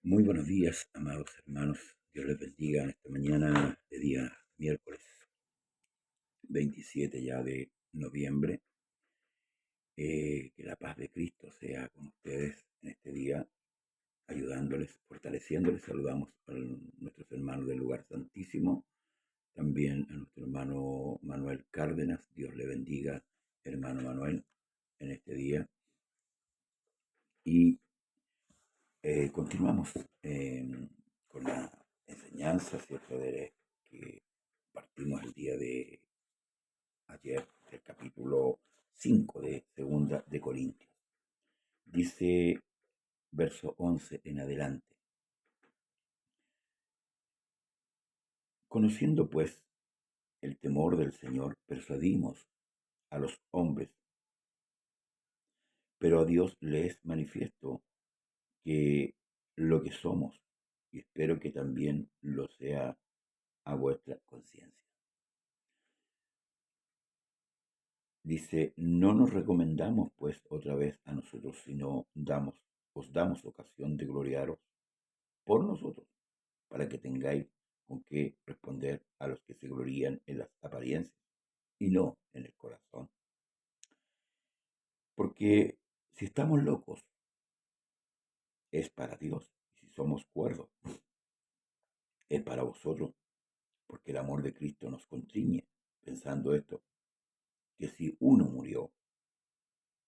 Muy buenos días, amados hermanos. Dios les bendiga en esta mañana de día miércoles 27 ya de noviembre. Que la paz de Cristo sea con ustedes en este día, ayudándoles, fortaleciéndoles. Saludamos a nuestros hermanos del lugar santísimo, también a nuestro hermano Manuel Cárdenas. Dios le bendiga, hermano Manuel, en este día. Y continuamos con la enseñanza, ¿cierto? Que partimos el día de ayer, del capítulo 5 de Segunda de Corintios. Dice verso 11 en adelante: conociendo pues el temor del Señor, persuadimos a los hombres, pero a Dios le es manifiesto que lo que somos, y espero que también lo sea a vuestra conciencia. Dice, no nos recomendamos pues otra vez a nosotros, sino os damos ocasión de gloriaros por nosotros, para que tengáis con qué responder a los que se glorían en las apariencias y no en el corazón. Porque si estamos locos, es para Dios, y si somos cuerdos, es para vosotros, porque el amor de Cristo nos constriñe, pensando esto, que si uno murió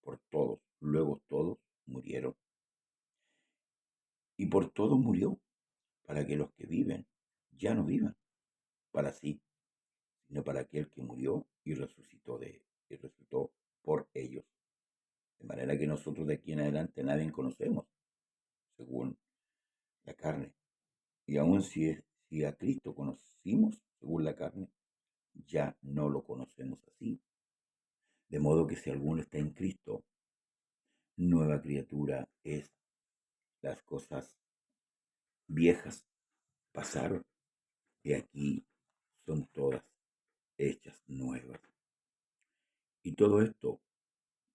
por todos, luego todos murieron, y por todos murió, para que los que viven ya no vivan para sí, sino para aquel que murió y resucitó por ellos. De manera que nosotros de aquí en adelante a nadie conocemos según la carne. Y aun si a Cristo conocimos según la carne, ya no lo conocemos así. De modo que si alguno está en Cristo, nueva criatura es. Las cosas viejas pasaron y aquí son todas hechas nuevas. Y todo esto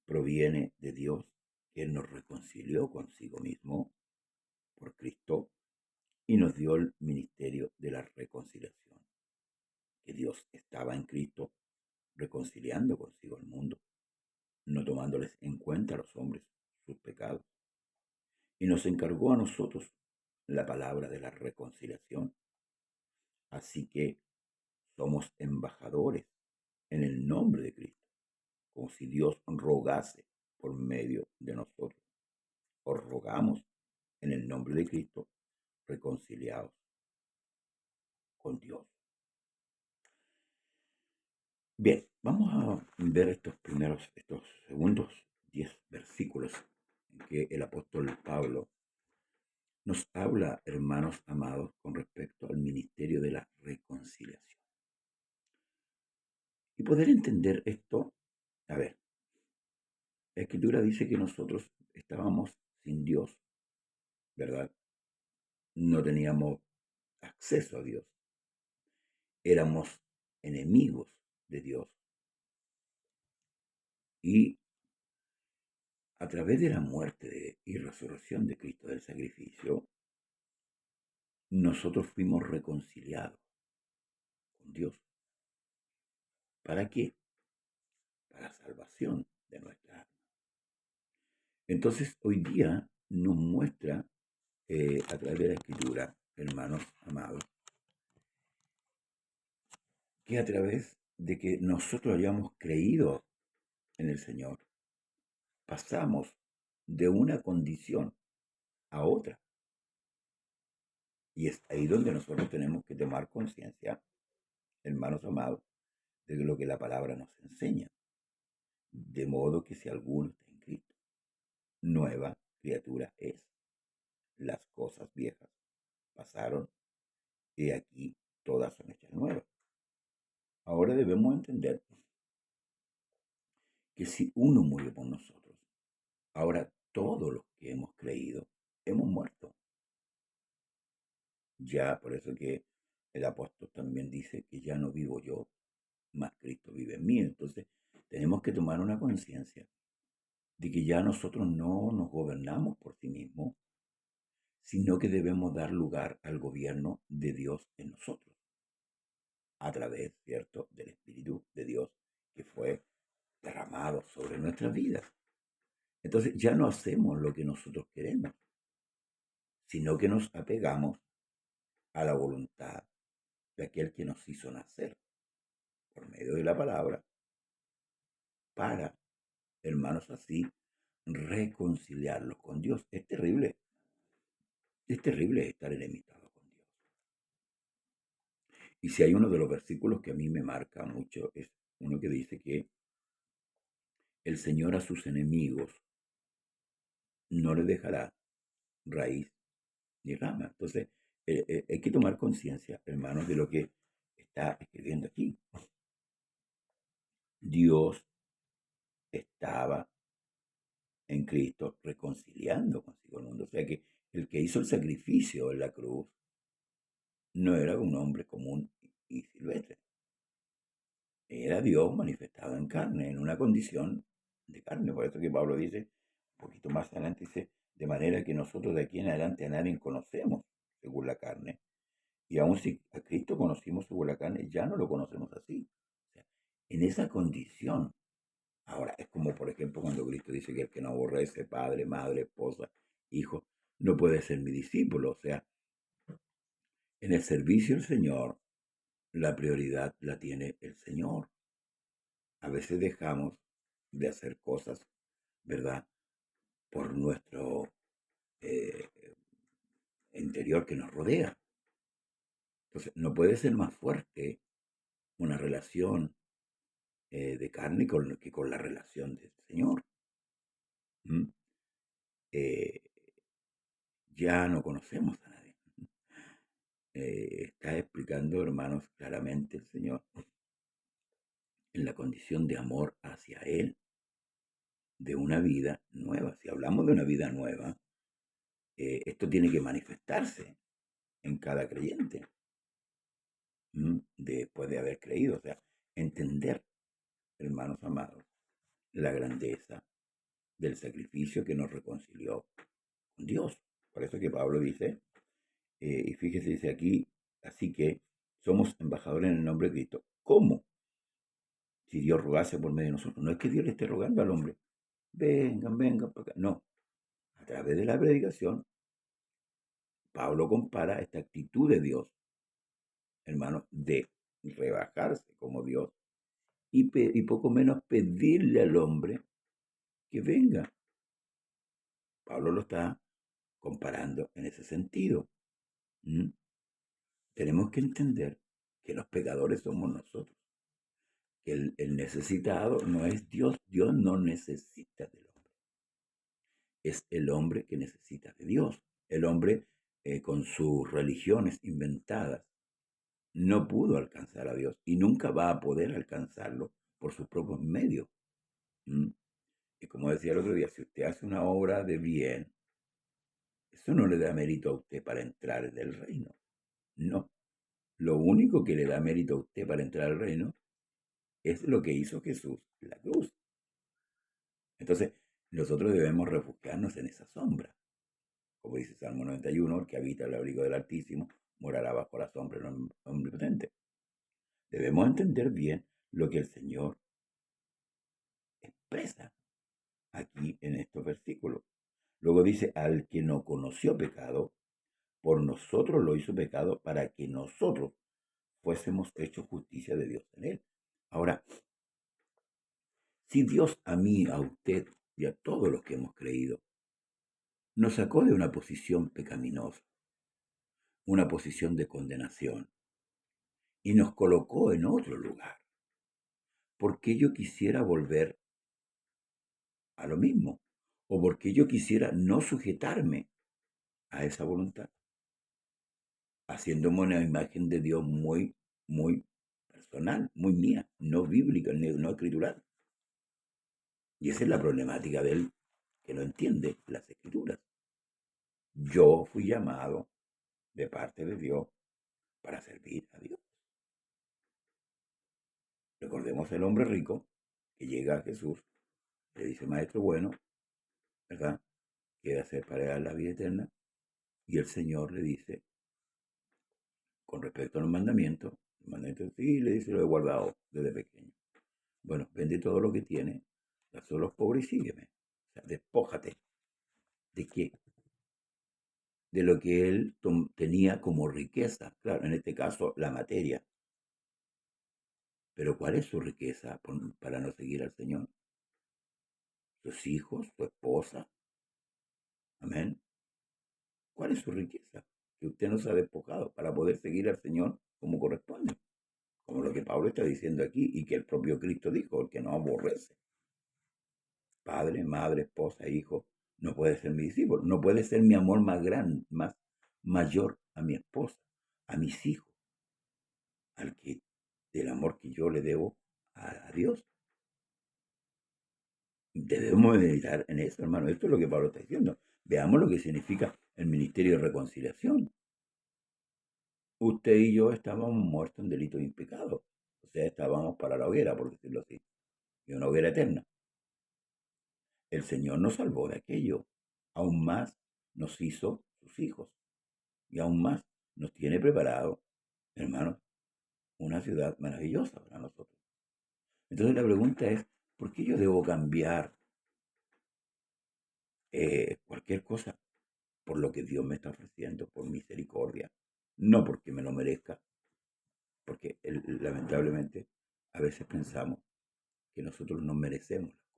proviene de Dios, que nos reconcilió consigo mismo por Cristo y nos dio el ministerio de la reconciliación. Que Dios estaba en Cristo reconciliando consigo el mundo, no tomándoles en cuenta a los hombres sus pecados. Y nos encargó a nosotros la palabra de la reconciliación. Así que somos embajadores en el nombre de Cristo, como si Dios rogase por medio de nosotros. Os rogamos en el nombre de Cristo, reconciliados con Dios. Bien, vamos a ver estos segundos 10 versículos en que el apóstol Pablo nos habla, hermanos amados, con respecto al ministerio de la reconciliación. Y poder entender esto, a ver, la Escritura dice que nosotros estábamos sin Dios, ¿verdad? No teníamos acceso a Dios, éramos enemigos de Dios. Y a través de la muerte y resurrección de Cristo, del sacrificio, nosotros fuimos reconciliados con Dios. ¿Para qué? Para salvación de nuestra alma. Entonces, hoy día nos muestra, a través de la Escritura, hermanos amados, que a través de que nosotros hayamos creído en el Señor, pasamos de una condición a otra. Y es ahí donde nosotros tenemos que tomar conciencia, hermanos amados, de lo que la palabra nos enseña. De modo que si alguno está en Cristo, nueva criatura es. Las cosas viejas pasaron y aquí todas son hechas nuevas. Ahora debemos entender que si uno murió por nosotros, ahora todos los que hemos creído hemos muerto. Ya por eso que el apóstol también dice que ya no vivo yo, mas Cristo vive en mí. Entonces tenemos que tomar una conciencia de que ya nosotros no nos gobernamos por sí mismos, sino que debemos dar lugar al gobierno de Dios en nosotros, a través, ¿cierto?, del Espíritu de Dios que fue derramado sobre nuestras vidas. Entonces ya no hacemos lo que nosotros queremos, sino que nos apegamos a la voluntad de aquel que nos hizo nacer por medio de la palabra para, hermanos, así reconciliarlos con Dios. Es terrible estar enemistado con Dios. Y si hay uno de los versículos que a mí me marca mucho, es uno que dice que el Señor a sus enemigos no les dejará raíz ni rama. Entonces, hay que tomar conciencia, hermanos, de lo que está escribiendo aquí. Dios estaba en Cristo reconciliando consigo el mundo. O sea que el que hizo el sacrificio en la cruz no era un hombre común y silvestre. Era Dios manifestado en carne, en una condición de carne. Por eso que Pablo dice, un poquito más adelante, dice, de manera que nosotros de aquí en adelante a nadie conocemos según la carne. Y aun si a Cristo conocimos según la carne, ya no lo conocemos así. O sea, en esa condición. Ahora, es como por ejemplo cuando Cristo dice que el que no aborrece padre, madre, esposa, hijo, no puede ser mi discípulo. O sea, en el servicio del Señor, la prioridad la tiene el Señor. A veces dejamos de hacer cosas, ¿verdad? Por nuestro eh, interior que nos rodea. Entonces, no puede ser más fuerte una relación de carne que con la relación del Señor. ¿Mm? Eh, ya no conocemos a nadie. Está explicando, hermanos, claramente el Señor en la condición de amor hacia Él, de una vida nueva. Si hablamos de una vida nueva, esto tiene que manifestarse en cada creyente, después de haber creído. O sea, entender, hermanos amados, la grandeza del sacrificio que nos reconcilió con Dios. Por eso que Pablo dice, y fíjese, dice aquí, así que somos embajadores en el nombre de Cristo. ¿Cómo? Si Dios rogase por medio de nosotros. No es que Dios le esté rogando al hombre, vengan, vengan para acá. No, a través de la predicación, Pablo compara esta actitud de Dios, hermano, de rebajarse como Dios y poco menos pedirle al hombre que venga. Pablo lo está comparando en ese sentido. ¿Mm? Tenemos que entender que los pecadores somos nosotros, que el necesitado no es Dios. Dios no necesita del hombre, es el hombre que necesita de Dios. El hombre, con sus religiones inventadas, no pudo alcanzar a Dios y nunca va a poder alcanzarlo por sus propios medios. ¿Mm? Y como decía el otro día, si usted hace una obra de bien, eso no le da mérito a usted para entrar en el reino. No. Lo único que le da mérito a usted para entrar al reino es lo que hizo Jesús en la cruz. Entonces, nosotros debemos refugiarnos en esa sombra. Como dice Salmo 91, el que habita el abrigo del Altísimo morará bajo la sombra del Omnipotente. Debemos entender bien lo que el Señor expresa aquí en estos versículos. Luego dice, al que no conoció pecado, por nosotros lo hizo pecado para que nosotros fuésemos hechos justicia de Dios en él. Ahora, si Dios a mí, a usted y a todos los que hemos creído, nos sacó de una posición pecaminosa, una posición de condenación, y nos colocó en otro lugar, ¿por qué yo quisiera volver a lo mismo? ¿O porque yo quisiera no sujetarme a esa voluntad? Haciéndome una imagen de Dios muy, muy personal, muy mía, no bíblica, no escritural. Y esa es la problemática de él, que no entiende las escrituras. Yo fui llamado de parte de Dios para servir a Dios. Recordemos el hombre rico que llega a Jesús, le dice, maestro bueno, ¿verdad? ¿Qué hacer para dar la vida eterna? Y el Señor le dice, con respecto a los mandamientos, el mandamiento sí, le dice, lo he guardado desde pequeño. Bueno, vende todo lo que tiene, dáselo a los pobres y sígueme. O sea, despójate. ¿De qué? De lo que él tenía como riqueza. Claro, en este caso, la materia. Pero ¿cuál es su riqueza para no seguir al Señor? Sus hijos, su esposa. Amén. ¿Cuál es su riqueza? Que usted no se ha despojado para poder seguir al Señor como corresponde. Como lo que Pablo está diciendo aquí y que el propio Cristo dijo, el que no aborrece. Padre, madre, esposa, hijo, no puede ser mi discípulo. No puede ser mi amor más grande, más mayor a mi esposa, a mis hijos, al que del amor que yo le debo a Dios. Debemos meditar en eso, hermano. Esto es lo que Pablo está diciendo. Veamos lo que significa el ministerio de reconciliación. Usted y yo estábamos muertos en delitos y pecados. O sea, estábamos para la hoguera, por decirlo así. Y una hoguera eterna. El Señor nos salvó de aquello. Aún más nos hizo sus hijos. Y aún más nos tiene preparado, hermanos, una ciudad maravillosa para nosotros. Entonces la pregunta es, ¿por qué yo debo cambiar cualquier cosa por lo que Dios me está ofreciendo, por misericordia? No porque me lo merezca, porque lamentablemente a veces pensamos que nosotros no merecemos las cosas.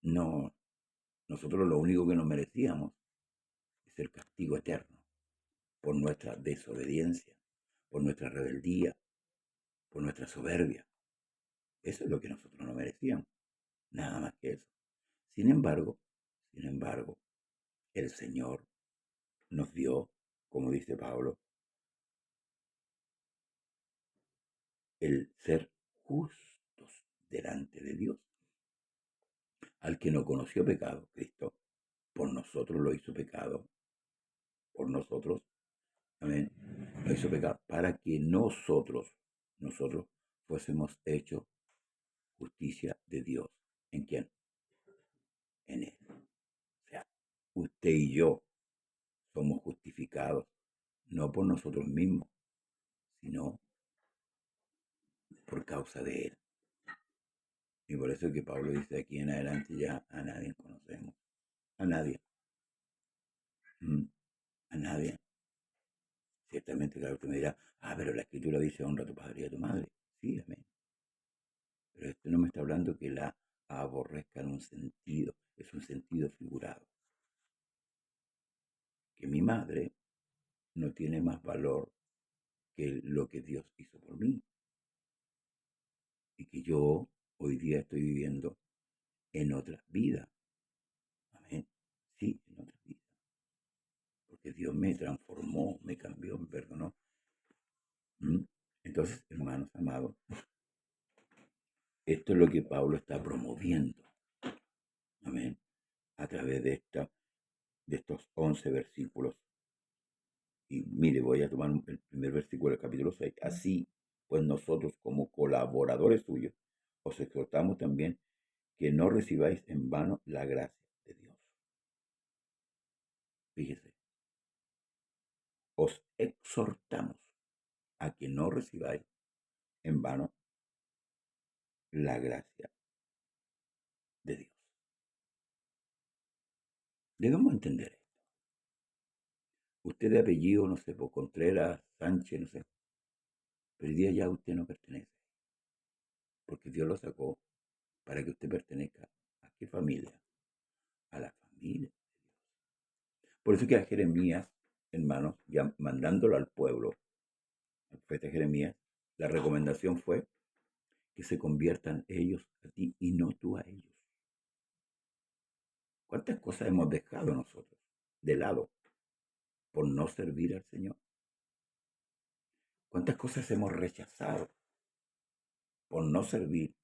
No, nosotros lo único que nos merecíamos es el castigo eterno por nuestra desobediencia, por nuestra rebeldía, por nuestra soberbia. Eso es lo que nosotros no merecíamos, nada más que eso. Sin embargo, sin embargo, el Señor nos dio, como dice Pablo, el ser justos delante de Dios. Al que no conoció pecado, Cristo, por nosotros lo hizo pecado, por nosotros, amén, lo hizo pecado, para que nosotros fuésemos hechos justicia de Dios. ¿En quién? En Él. O sea, usted y yo somos justificados, no por nosotros mismos, sino por causa de Él. Y por eso es que Pablo dice aquí en adelante ya a nadie conocemos. A nadie. A nadie. Ciertamente, claro, usted me dirá, pero la escritura dice honra a tu padre y a tu madre. Sí, amén. Pero esto no me está hablando que la aborrezca en un sentido, es un sentido figurado. Que mi madre no tiene más valor que lo que Dios hizo por mí. Y que yo hoy día estoy viviendo en otra vida. Amén. Sí, en otra vida. Porque Dios me transformó, me cambió, me perdonó. Entonces, hermanos amados, esto es lo que Pablo está promoviendo. Amén. A través de estos 11 versículos. Y mire, voy a tomar el primer versículo del capítulo 6. Así, pues nosotros como colaboradores suyos, os exhortamos también que no recibáis en vano la gracia de Dios. Fíjese, os exhortamos a que no recibáis en vano la gracia de Dios. Debemos entender esto. Usted de apellido, no sé, por Contreras, Sánchez, no sé, pero hoy día ya usted no pertenece, porque Dios lo sacó para que usted pertenezca a qué familia, a la familia de Dios. Por eso que a Jeremías, hermanos, ya mandándolo al pueblo, al profeta Jeremías, la recomendación fue que se conviertan ellos a ti y no tú a ellos. ¿Cuántas cosas hemos dejado nosotros de lado por no servir al Señor? ¿Cuántas cosas hemos rechazado por no servir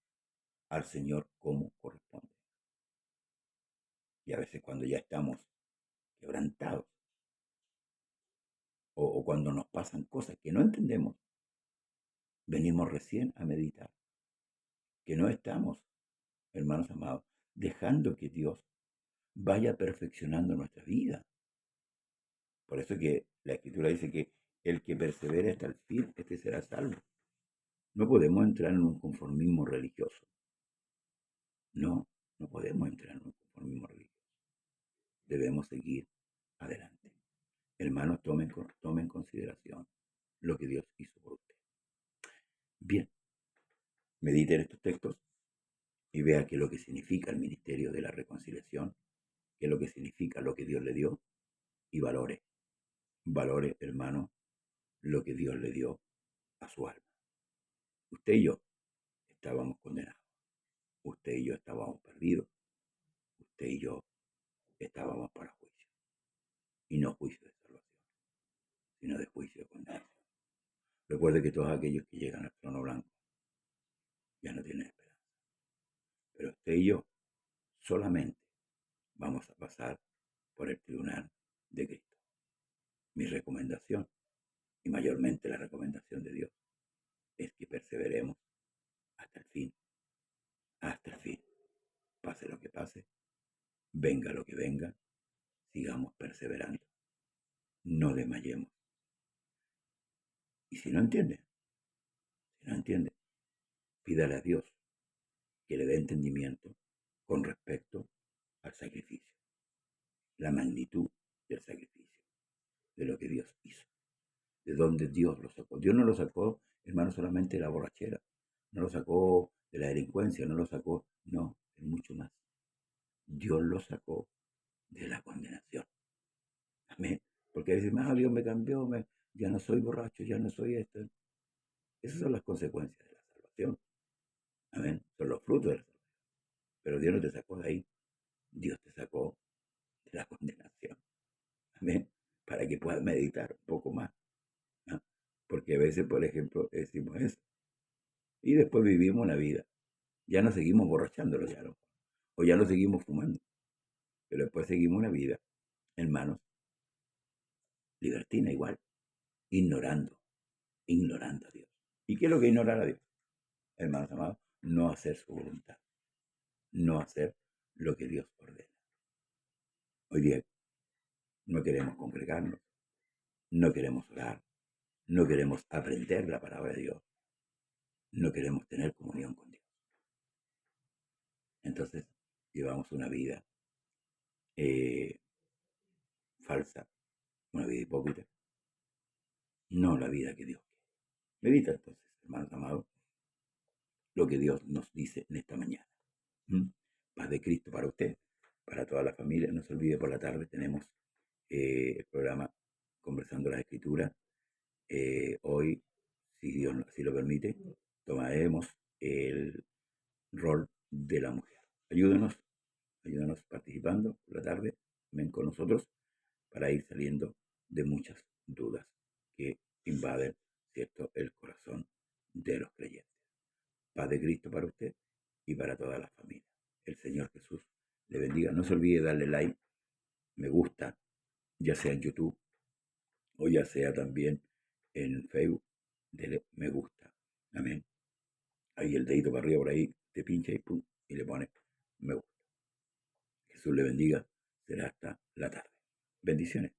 al Señor como corresponde? Y a veces cuando ya estamos quebrantados o cuando nos pasan cosas que no entendemos, venimos recién a meditar que no estamos, hermanos amados, dejando que Dios vaya perfeccionando nuestra vida. Por eso que la Escritura dice que el que persevere hasta el fin, este será salvo. No podemos entrar en un conformismo religioso. No, no podemos entrar en un conformismo religioso. Debemos seguir adelante. Hermanos, tomen en consideración lo que Dios hizo por usted. Bien, medite en estos textos y vea qué es lo que significa el ministerio de la reconciliación, qué es lo que significa lo que Dios le dio, y valore, hermano, lo que Dios le dio a su alma. Usted y yo estábamos condenados, usted y yo estábamos perdidos, usted y yo estábamos para juicio, y no juicio de salvación, sino de juicio de condenación. Recuerde que todos aquellos que llegan al trono blanco ya no tienen esperanza, pero usted y yo solamente vamos a pasar por el tribunal de Cristo. Mi recomendación, y mayormente la recomendación de Dios, es que perseveremos hasta el fin, pase lo que pase, venga lo que venga, sigamos perseverando, no desmayemos. Y si no entiende, pídale a Dios que le dé entendimiento con respecto al sacrificio, la magnitud del sacrificio, de lo que Dios hizo, de dónde Dios lo sacó. Dios no lo sacó, hermano, solamente de la borrachera, no lo sacó de la delincuencia, no lo sacó, no, es mucho más. Dios lo sacó de la condenación. Amén. Porque dice, Dios me cambió, ya no soy borracho, ya no soy esto. Esas son las consecuencias de la salvación. Amén. Son los frutos de la salvación. Pero Dios no te sacó de ahí. Dios te sacó de la condenación. Amén. Para que puedas meditar un poco más, ¿no? Porque a veces, por ejemplo, decimos eso. Y después vivimos una vida. Ya no seguimos borrachándolo, ya no. O ya no seguimos fumando. Pero después seguimos una vida, hermanos, libertina igual, ignorando a Dios. ¿Y qué es lo que ignorar a Dios? Hermanos amados, no hacer su voluntad, no hacer lo que Dios ordena. Hoy día no queremos congregarnos, no queremos orar, no queremos aprender la palabra de Dios, no queremos tener comunión con Dios. Entonces llevamos una vida falsa, una vida hipócrita, no la vida que Dios quiere. Medita entonces, hermanos amados, lo que Dios nos dice en esta mañana. Paz de Cristo para usted, para toda la familia. No se olvide, por la tarde tenemos el programa Conversando las Escrituras. Hoy, si Dios así lo permite, tomaremos el rol de la mujer. Ayúdenos participando por la tarde. Ven con nosotros para ir saliendo de muchas dudas que invaden, ¿cierto?, el corazón de los creyentes. Paz de Cristo para usted y para toda la familia. El Señor Jesús le bendiga. No se olvide darle like, me gusta, ya sea en YouTube o ya sea también en Facebook. Dele me gusta. Amén. Ahí el dedito para arriba, por ahí, te pincha y pum, y le pone me gusta. Jesús le bendiga. Será hasta la tarde. Bendiciones.